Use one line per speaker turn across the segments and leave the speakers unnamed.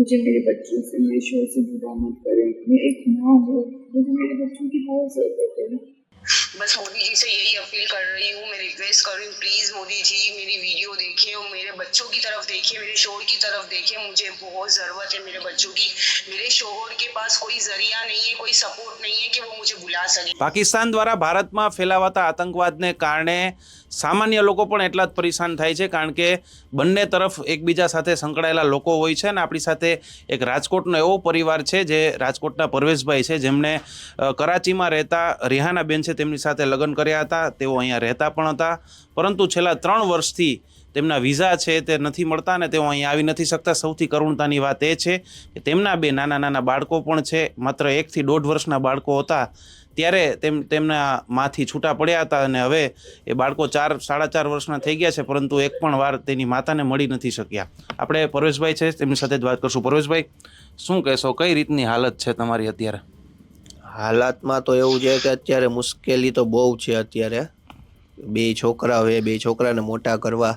मुझे मेरे बच्चों से, मेरे शोर से जुदा मत करें। मैं एक माँ हूँ, मुझे मेरे बच्चों की बहुत ज़रूरत है।
बस मोदी जी से यही अपील कर रही हूँ, मैं रिक्वेस्ट कर रही हूँ, प्लीज़ मोदी जी मेरी वीडियो देखिए और मेरे बच्चों की तरफ देखिए, मेरे शोहर की तरफ देखिए। मुझे बहुत ज़रूरत है मेरे बच्चों की। मेरे शोहर के पास कोई ज़रिया नहीं है, कोई सपोर्ट नहीं है कि वो मुझे बुला सके।
પાકિસ્તાન દ્વારા ભારતમાં ફેલાવાતા આતંકવાદને કારણે સામાન્ય લોકો પણ એટલા જ પરેશાન થાય છે, કારણ કે બંને તરફ એકબીજા સાથે સંકળાયેલા લોકો હોય છે. અને આપણી સાથે એક રાજકોટનો એવો પરિવાર છે જે રાજકોટના પરવેશભાઈ છે, જેમણે કરાચીમાં રહેતા રિહાનાબેન છે તેમની સાથે લગ્ન કર્યા હતા. તેઓ અહીંયા રહેતા પણ હતા, પરંતુ છેલ્લા 3 વર્ષથી તેમના વિઝા છે તે નથી મળતા અને તેઓ અહીંયા આવી નથી શકતા. સૌથી કરુણતાની વાત એ છે કે તેમના 2 નાના નાના બાળકો પણ છે. માત્ર 1 થી 1.5 વર્ષના બાળકો હતા ત્યારે તેમના માંથી છૂટા પડ્યા હતા અને હવે એ બાળકો 4-4.5 વર્ષના થઈ ગયા છે, પરંતુ એક પણ વાર તેની માતાને મળી નથી શક્યા. આપણે પરવેશભાઈ છે તેમની સાથે જ વાત કરશું. પરવેશભાઈ, શું કહેશો, કઈ રીતની હાલત છે તમારી અત્યારે?
હાલાતમાં તો એવું છે કે અત્યારે મુશ્કેલી તો બહુ છે. અત્યારે 2 છોકરા હોય, 2 છોકરાને મોટા કરવા,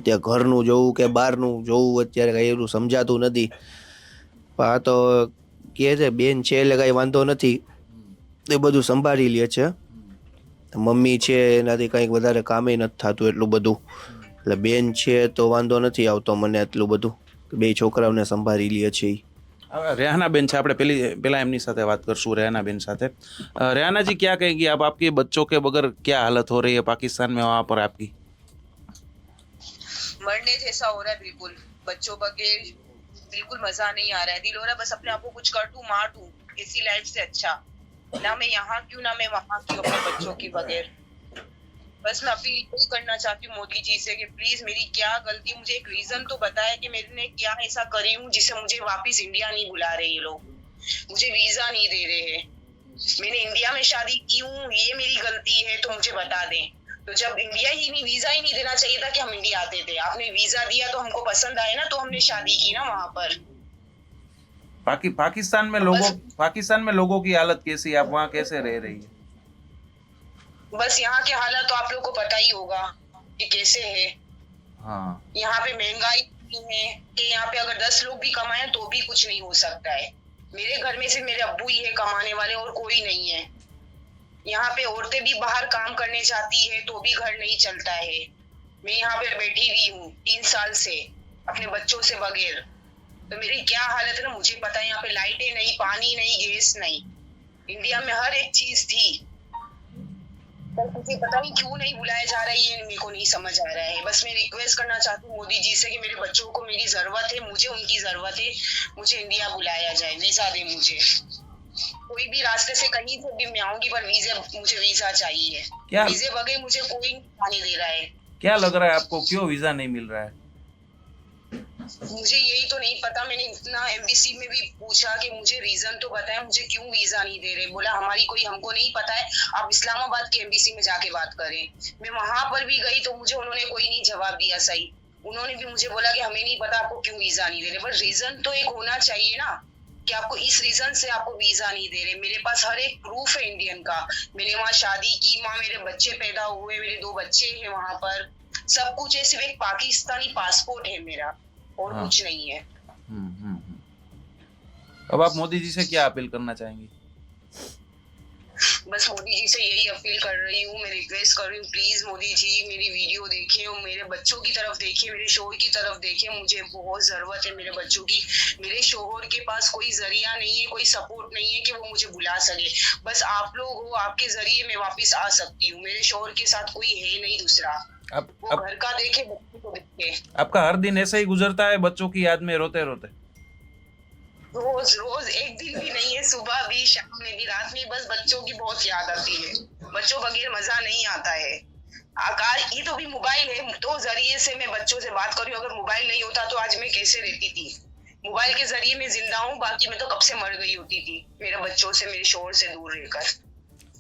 ત્યાં ઘરનું જોવું કે બહારનું જોવું અત્યારે કઈ એવું સમજાતું નથી. પણ આ તો કહે છે બેન છે એટલે કઈ વાંધો નથી, એ બધું સંભાળી લે છે. મમ્મી છે એનાથી કંઈક વધારે કામે નથી થતું એટલું બધું, એટલે બેન છે તો વાંધો નથી આવતો મને એટલું બધું. 2 છોકરાઓને સંભાળી લે છે.
रेहानाबेन છે, આપણે पहला एमनी साथे बात करशू. रेहानाबेन साथे, रेहाना जी क्या कहेंगी आप? आपके बच्चों के बगैर क्या हालत हो रही है पाकिस्तान में, वहाँ पर आपकी?
मरने जैसा हो रहा है बिल्कुल, बच्चों बगैर बिल्कुल मजा नहीं आ रहा है। दिल हो रहा है बस अपने आप को कुछ कर दूं, मार दूं, इसी लाइफ से अच्छा ना मैं यहाँ क्यों ना मैं वहां क्यों, अपने बच्चों की बगैर। बस मैं अपील यही करना चाहती हूँ मोदी जी से कि प्लीज मेरी क्या गलती, मुझे एक रीजन तो बताया कि मैंने क्या ऐसा करी हूँ जिससे मुझे वापस इंडिया नहीं बुला रहे ये लोग, मुझे वीजा नहीं दे रहे हैं। मैंने इंडिया में शादी की हूँ, ये मेरी गलती है तो मुझे बता दें। तो जब इंडिया ही नहीं, वीजा ही नहीं देना चाहिए था कि हम इंडिया आते थे। आपने वीजा दिया तो हमको पसंद आया ना, तो हमने शादी की ना वहां पर।
पाकिस्तान में लोगों की हालत कैसी है? आप वहाँ कैसे रह रही है?
बस यहाँ के हालात तो आप लोग को पता ही होगा कि कैसे है।
हाँ,
यहाँ पे महंगाई इतनी है कि यहाँ पे अगर 10 लोग भी कमाए तो भी कुछ नहीं हो सकता है। मेरे घर में सिर्फ मेरे अब्बू ही है कमाने वाले और कोई नहीं है। यहाँ पे औरतें भी बाहर काम करने जाती है तो भी घर नहीं चलता है। मैं यहाँ पे बैठी हुई हूँ 3 साल से अपने बच्चों से बगैर, तो मेरी क्या हालत है ना मुझे पता है। यहाँ पे लाइटें नहीं, पानी नहीं, गैस नहीं। इंडिया में हर एक चीज थी, पर मुझे पता नहीं क्यों नहीं बुलाया जा रहा है, ये मेरे को नहीं समझ आ रहा है। बस मैं रिक्वेस्ट करना चाहती हूँ मोदी जी से कि मेरे बच्चों को मेरी जरूरत है, मुझे उनकी जरूरत है, मुझे इंडिया बुलाया जाए, वीजा दे मुझे। कोई भी रास्ते से कहीं से भी मैं आऊंगी, पर मुझे वीजा चाहिए। वीजे बगैर मुझे कोई नहीं दे रहा है।
क्या लग रहा है आपको, क्यों वीजा नहीं मिल रहा है?
मुझे यही तो नहीं पता। मैंने इतना एम्बेसी में भी पूछा कि मुझे रीजन तो बताएं, मुझे क्यों वीजा नहीं दे रहे। बोला हमारी कोई, हमको नहीं पता है, आप इस्लामाबाद के एम्बेसी में जाके बात करें। मैं वहां पर भी गई तो मुझे उन्होंने कोई नहीं जवाब दिया सही। उन्होंने भी मुझे बोला कि हमें नहीं पता आपको क्यों वीजा नहीं दे रहे। पर रीजन तो एक होना चाहिए ना कि आपको इस रीजन से आपको वीजा नहीं दे रहे। मेरे पास हर एक प्रूफ है इंडियन का, मैंने वहाँ शादी की, वहाँ मेरे बच्चे पैदा हुए, मेरे 2 बच्चे हैं वहां पर, सब कुछ है। सिर्फ एक पाकिस्तानी पासपोर्ट है मेरा और
हाँ।
कुछ नहीं है।
अब आप मोदी जी से क्या अपील करना चाहेंगी?
बस मोदी जी से यही अपील कर रही हूँ, मैं रिक्वेस्ट कर रही हूँ, प्लीज मोदी जी मेरी वीडियो देखिए और मेरे बच्चों की तरफ देखिए, मेरे शोहर की तरफ देखिए। मुझे बहुत जरूरत है मेरे बच्चों की। मेरे शोहर के पास कोई जरिया नहीं है, कोई सपोर्ट नहीं है कि वो मुझे बुला सके। बस आप लोग हो, आपके जरिए मैं वापस आ सकती हूँ। मेरे शोहर के साथ कोई है नहीं दूसरा। वो घर का देखे, बच्चों को देखे।
आपका हर दिन ऐसा ही गुजरता है बच्चों की याद में रोते रोते?
रोज रोज, एक दिन भी नहीं है, सुबह भी, शाम में भी, रात में, बस बच्चों की बहुत याद आती है। बच्चों बगैर मजा नहीं आता है। आकाश, ये तो भी मोबाइल है तो जरिए से मैं बच्चों से बात कर रही हूँ। अगर मोबाइल नहीं होता तो आज मैं कैसे रहती थी? मोबाइल के जरिए मैं जिंदा हूँ, बाकी मैं तो कब से मर गई होती थी मेरे बच्चों से, मेरे शोहर से दूर रहकर।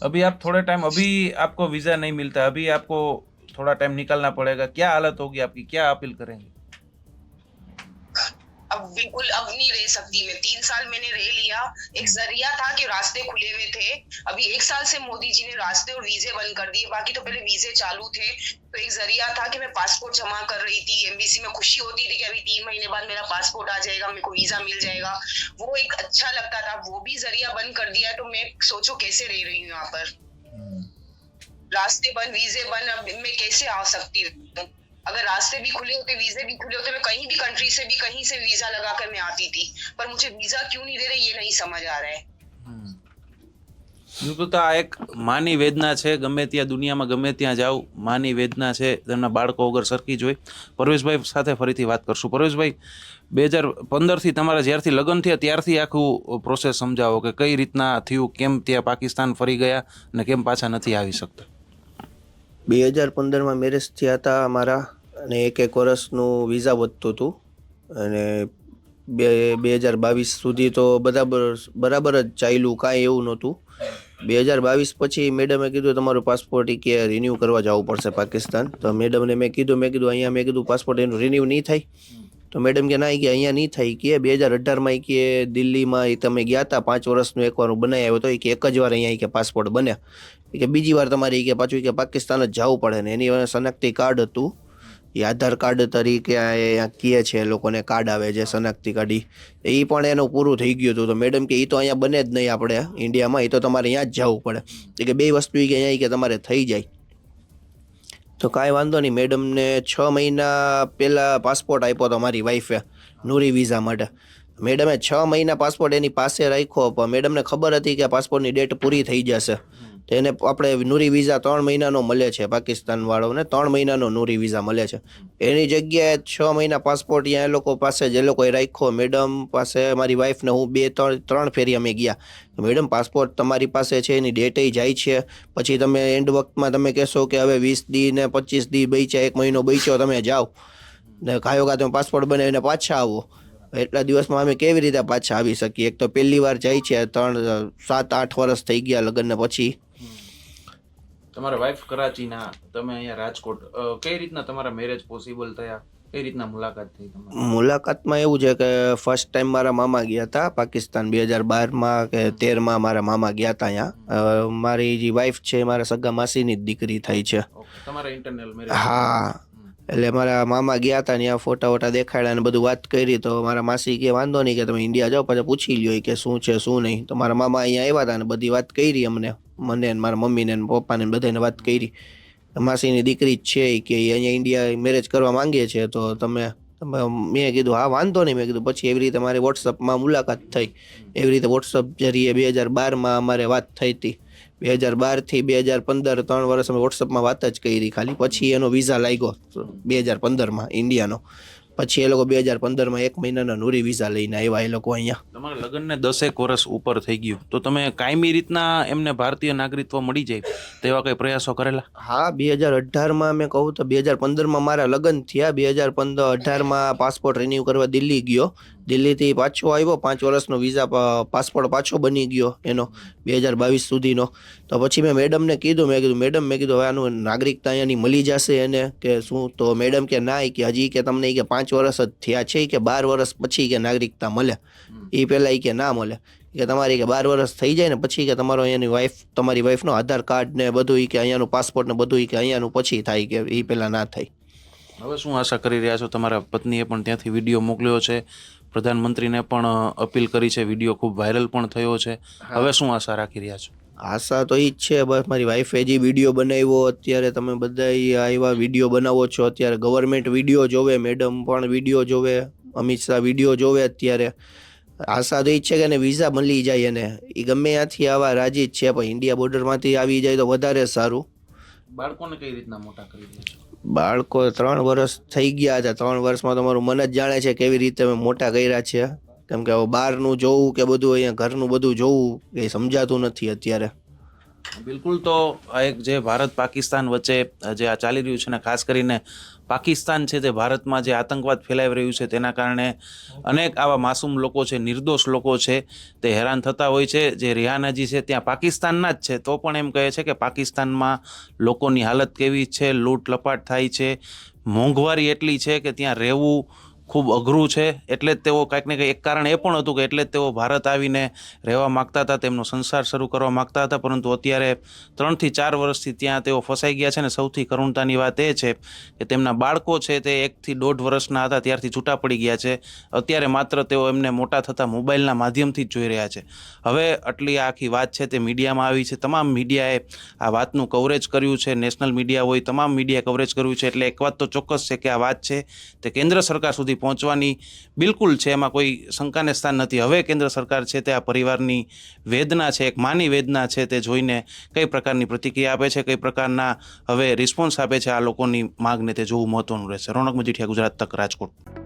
अभी आप थोड़े टाइम, अभी आपको वीजा नहीं मिलता, अभी आपको थोड़ा टाइम निकलना पड़ेगा, क्या हालत होगी आपकी, क्या अपील करेंगे?
अब बिल्कुल अब नहीं रह सकती मैं। 3 साल मैंने रह लिया, एक जरिया था कि रास्ते खुले हुए थे। अभी 1 साल से मोदी जी ने रास्ते और वीजे बंद कर दिए, बाकी तो पहले वीजे चालू थे। तो एक जरिया था कि मैं पासपोर्ट जमा कर रही थी, एम्बेसी में खुशी होती थी कि अभी 3 महीने बाद मेरा पासपोर्ट आ जाएगा, मेरे को वीजा मिल जाएगा, वो एक अच्छा लगता था। वो भी जरिया बंद कर दिया, तो मैं सोचो कैसे रह रही हूँ यहाँ पर। रास्ते बंद, वीजे बंद, अब मैं कैसे आ सकती हूँ? अगर रास्ते भी खुले होते, वीजे भी खुले होते, मैं कहीं भी कंट्री से भी कहीं से वीजा लगा कर मैं आती थी। पर मुझे वीजा क्यों नहीं दे रहे ये नहीं समझ आ रहा है।
બિલકુલ, તો આ એક માની વેદના છે. ગમે ત્યાં દુનિયામાં ગમે ત્યાં જાઓ, માની વેદના છે. તેમના બાળકો વગર સરખી જ હોય. પરવેશભાઈ સાથે ફરીથી વાત કરશું. પરવેશભાઈ, 2015થી તમારા જ્યારથી લગ્ન થયા ત્યારથી આખું પ્રોસેસ સમજાવો કે કઈ રીતના થયું, કેમ ત્યાં પાકિસ્તાન ફરી ગયા અને કેમ પાછા નથી આવી શકતા.
2015માં મેરેજ થયા હતા અમારા, અને એક વર્ષનું વિઝા વધતું હતું, અને 2022 સુધી તો બરાબર જ ચાલ્યું, કાંઈ એવું નહોતું. 2022 પછી મેડમે કીધું તમારું પાસપોર્ટ કે રિન્યૂ કરવા જવું પડશે પાકિસ્તાન. તો મેડમને મેં કીધું અહીંયા મેં કીધું પાસપોર્ટ એનું રિન્યૂ નહીં થાય. તો મેડમ કે ના, કે અહીંયા નહીં થાય, કે 2018માં કે દિલ્હીમાં તમે ગયા હતા 5 વર્ષનું એકવાર બનાવી આવ્યો તો કે એક જ વાર અહીંયા કે પાસપોર્ટ બન્યા, કે બીજી વાર તમારે કે પાછું કે પાકિસ્તાન જ જવું પડે ને. એની શનાખતી કાર્ડ હતું, એ આધાર કાર્ડ તરીકે કહે છે લોકોને કાર્ડ આવે છે શનાખતી કાઢી, એ પણ એનું પૂરું થઈ ગયું હતું. તો મેડમ કે એ તો અહીંયા બને જ નહીં આપણે ઇન્ડિયામાં, એ તો તમારે અહીંયા જ જવું પડે. કે 2 વસ્તુ કે અહીંયા કે તમારે થઈ જાય. તો કાંઈ વાંધો નહીં, મેડમને 6 મહિના પહેલાં પાસપોર્ટ આપ્યો હતો મારી વાઈફે નૂરી વિઝા માટે. મેડમે 6 મહિના પાસપોર્ટ એની પાસે રાખ્યો, પણ મેડમને ખબર હતી કે પાસપોર્ટની ડેટ પૂરી થઈ જશે. તો એને આપણે નૂરી વિઝા 3 મહિનાનો મળે છે, પાકિસ્તાન વાળાઓને 3 મહિનાનો નૂરી વિઝા મળે છે. એની જગ્યાએ 6 મહિના પાસપોર્ટ ત્યાં એ લોકો પાસે જે લોકોએ રાખ્યો, મેડમ પાસે મારી વાઈફને હું 2-3 ફેરી અમે ગયા. મેડમ પાસપોર્ટ તમારી પાસે છે, એની ડેટે જાય છે, પછી તમે એન્ડ વખતમાં તમે કહેશો કે હવે 20 દી ને 25 દી બચ્યા, 1 મહિનો બચ્યો, તમે જાઓ ને કાયો કા તમે પાસપોર્ટ બનાવીને પાછા આવો. એટલા દિવસમાં અમે કેવી રીતે પાછા આવી શકીએ? એક તો પહેલી વાર જાય છે, 7-8 વર્ષ થઈ ગયા લગ્નને પછી.
તમારા વાઇફ કરાચીના, તમે અહીંયા રાજકોટ, કઈ રીતના તમારા મેરેજ પોસિબલ થયા? કઈ રીતના મુલાકાત થઈ તમારી?
મુલાકાતમાં એવું છે કે ફર્સ્ટ ટાઈમ મારા મામા ગયા હતા પાકિસ્તાન 2012માં કે 13માં મારા મામા ગયા હતા અહીંયા. મારી જે વાઈફ છે મારા સગા માસીની જ દીકરી થાય છે.
તમારા ઇન્ટરનલ મેરેજ?
હા, એટલે મારા મામા ગયા હતા, ત્યાં ફોટા દેખાડ્યા અને બધું વાત કરી. તો મારા માસી કે વાંધો નહીં, કે તમે ઇન્ડિયા જાઓ પછી પૂછી લ્યો કે શું છે શું નહીં. તો મારા મામા અહીંયા આવ્યા હતા અને બધી વાત કરી મને ને મારા મમ્મીને ને પપ્પાને બધાને વાત કરી. માસીની દીકરી જ છે કે અહીંયા ઇન્ડિયા મેરેજ કરવા માંગે છે, તો તમે મેં કીધું હા વાંધો નહીં. મેં કીધું પછી એવી રીતે મારી વોટ્સઅપમાં મુલાકાત થઈ. એવી રીતે વોટ્સઅપ જરીએ 2012માં અમારે વાત થઈ હતી. 2012થી 2015 3 વર્ષ અમે વોટ્સઅપમાં વાત જ કરી ખાલી. પછી એનો વિઝા લાગ્યો 2015માં ઇન્ડિયાનો. પછી એ લોકો 2015માં 1 મહિનાના નૂરી વિઝા લઈને આવ્યા એ લોકો અહીંયા.
તમારા લગ્નને 10 વર્ષ ઉપર થઈ ગયું, તો તમે કાયમી રીતના એમને ભારતીય નાગરિકત્વ મળી જાય તેવા કઈ પ્રયાસો કરેલા?
હા, 2018માં મેં કહું તો 2015માં મારા લગ્ન થયા. 2018માં પાસપોર્ટ રિન્યૂ કરવા દિલ્હી ગયો. દિલ્હીથી પાછો આવ્યો, 5 વર્ષનો વિઝા પાસપોર્ટ પાછો બની ગયો એનો 2022 સુધીનો. તો પછી મેં મેડમને કીધું, મેડમ મેં કીધું હવે આનું નાગરિકતા અહીંયાની મળી જશે એને કે શું? તો મેડમ કે ના, કે હજી કે તમને કે 5 વર્ષ જ થયા છે, કે 12 વર્ષ પછી કે નાગરિકતા મળે, એ પહેલાં કે ના મળે, કે તમારી કે 12 વર્ષ થઈ જાય ને પછી કે તમારો અહીંયાની તમારી વાઈફનો આધાર કાર્ડ ને બધું કે અહીંયાનું પાસપોર્ટ ને બધું કે અહીંયાનું પછી થાય, કે એ પહેલાં ના થાય.
હવે શું આશા કરી રહ્યા છો? તમારા પત્નીએ પણ ત્યાંથી વિડીયો મોકલ્યો છે, પ્રધાનમંત્રીને પણ અપીલ કરી છે, વિડીયો ખૂબ વાયરલ પણ થયો છે. હવે શું આશા રાખી રહ્યા છો?
આશા તો એ જ છે, બસ મારી વાઈફે જે વિડીયો બનાવ્યો, અત્યારે તમે બધા એવા વિડીયો બનાવો છો, અત્યારે ગવર્મેન્ટ વિડીયો જોવે, મેડમ પણ વિડીયો જોવે, અમિત શાહ વિડીયો જોવે. અત્યારે આશા તો એ જ છે કે એને વિઝા મળી જાય, એને એ ગમે ત્યાંથી આવા રાજી જ છે, પણ ઇન્ડિયા બોર્ડરમાંથી આવી જાય તો વધારે સારું.
બાળકોને કઈ રીતના મોટા કરી રહ્યા છો?
બાળકો 3 વર્ષ થઈ ગયા હતા. 3 વર્ષમાં તમારું મન જ જાણે છે કેવી રીતે અમે મોટા કર્યા છે. કેમ કે હવે બહારનું જોવું કે બધું અહીંયા ઘરનું બધું જોવું એ સમજાતું નથી અત્યારે.
બિલકુલ, તો આ એક જે ભારત પાકિસ્તાન વચ્ચે જે આ ચાલી રહ્યું છે ને, ખાસ કરીને પાકિસ્તાન છે તે ભારતમાં જે આતંકવાદ ફેલાવી રહ્યું છે તેના કારણે અનેક આવા માસૂમ લોકો છે, નિર્દોષ લોકો છે તે હેરાન થતા હોય છે. જે રિહાનાજી છે ત્યાં પાકિસ્તાનના જ છે, તો પણ એમ કહે છે કે પાકિસ્તાનમાં લોકોની હાલત કેવી છે, લૂંટ લપાટ થાય છે, મોંઘવારી એટલી છે કે ત્યાં રહેવું ખૂબ અઘરું છે. એટલે જ તેઓ કાંઈક ને કંઈક એક કારણ એ પણ હતું કે એટલે જ તેઓ ભારત આવીને રહેવા માગતા હતા, તેમનો સંસાર શરૂ કરવા માગતા હતા. પરંતુ અત્યારે 3 થી 4 વર્ષથી ત્યાં તેઓ ફસાઈ ગયા છે. અને સૌથી કરુણતાની વાત એ છે કે તેમના બાળકો છે તે 1 થી 1.5 વર્ષના હતા ત્યારથી છૂટા પડી ગયા છે. અત્યારે માત્ર તેઓ એમને મોટા થતા મોબાઈલના માધ્યમથી જ જોઈ રહ્યા છે. હવે આટલી આખી વાત છે તે મીડિયામાં આવી છે. તમામ મીડિયાએ આ વાતનું કવરેજ કર્યું છે. નેશનલ મીડિયા હોય, તમામ મીડિયાએ કવરેજ કર્યું છે. એટલે એક વાત તો ચોક્કસ છે કે આ વાત છે તે કેન્દ્ર સરકાર સુધી પહોંચવાની બિલકુલ છે, એમાં કોઈ શંકાને સ્થાન નથી. હવે કેન્દ્ર સરકાર છે તે આ પરિવારની વેદના છે, એક માની વેદના છે, તે જોઈને કઈ પ્રકારની પ્રતિક્રિયા આપે છે, કઈ પ્રકારના હવે રિસ્પોન્સ આપે છે આ લોકોની માગને, તે જોવું મહત્વનું રહેશે. રોનક મજીઠિયા, ગુજરાત તક, રાજકોટ.